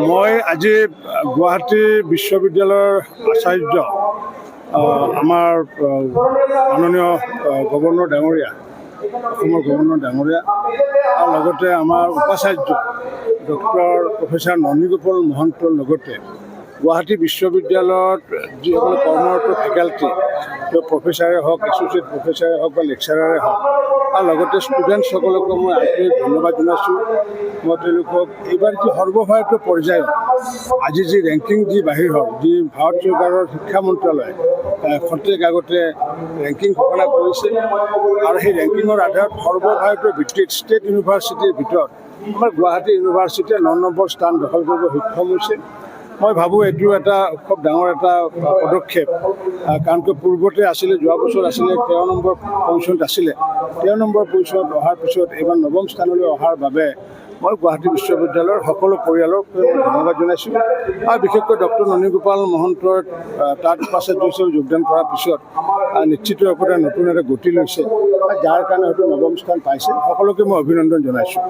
মই আজি গুৱাহাটী বিশ্ববিদ্যালয়ৰ আচাৰ্য আমাৰ মাননীয় গভৰ্ণৰ ডাঙৰীয়া, অসমৰ গভৰ্ণৰ ডাঙৰীয়া আৰু লগতে আমাৰ উপাচাৰ্য ডক্টৰ প্ৰফেচাৰ ননীগোপাল মহন্তৰ লগতে গুৱাহাটী বিশ্ববিদ্যালয়ত যিসকল কৰ্মৰত ফেকাল্টি, প্ৰফেচাৰে হওক, এছ'চিয়েট প্ৰফেচাৰে হওক বা লেকচাৰাৰে হওক, আৰু লগতে ষ্টুডেণ্টসকলকো মই আন্তৰিক ধন্যবাদ জনাইছোঁ। মই তেওঁলোকক এইবাৰ যি সৰ্বভাৰতীয় পৰ্যায়ত আজি যি ৰেংকিং যি বাহিৰ হ'ল, যি ভাৰত চৰকাৰৰ শিক্ষা মন্ত্ৰালয়ে খন্তেক আগতে ৰেংকিং ঘোষণা কৰিছে আৰু সেই ৰেংকিঙৰ আধাৰত সৰ্বভাৰতীয় ভিত্তিত ষ্টেট ইউনিভাৰ্চিটিৰ ভিতৰত আমাৰ গুৱাহাটী ইউনিভাৰ্চিটিয়ে ৯ নম্বৰ স্থান দখল কৰিব সক্ষম হৈছে। মই ভাবোঁ এইটো এটা খুব ডাঙৰ এটা পদক্ষেপ, কাৰণ পূৰ্বতে আছিলে, যোৱা বছৰ আছিলে 13 নম্বৰ পজিশ্যনত আছিলে। 13 নম্বৰ পজিশ্যনত অহাৰ পিছত এইবাৰ 9ম স্থানলৈ অহাৰ বাবে মই গুৱাহাটী বিশ্ববিদ্যালয়ৰ সকলো পৰিয়ালক ধন্যবাদ জনাইছোঁ আৰু বিশেষকৈ ডক্টৰ ননীগোপাল মহন্তৰ তাত উপাচাৰ্য হিচাপে যোগদান কৰাৰ পিছত নিশ্চিতভাৱে নতুন এটা গতি লৈছে, যাৰ কাৰণে হয়তো 9ম স্থান পাইছে। সকলোকে মই অভিনন্দন জনাইছোঁ।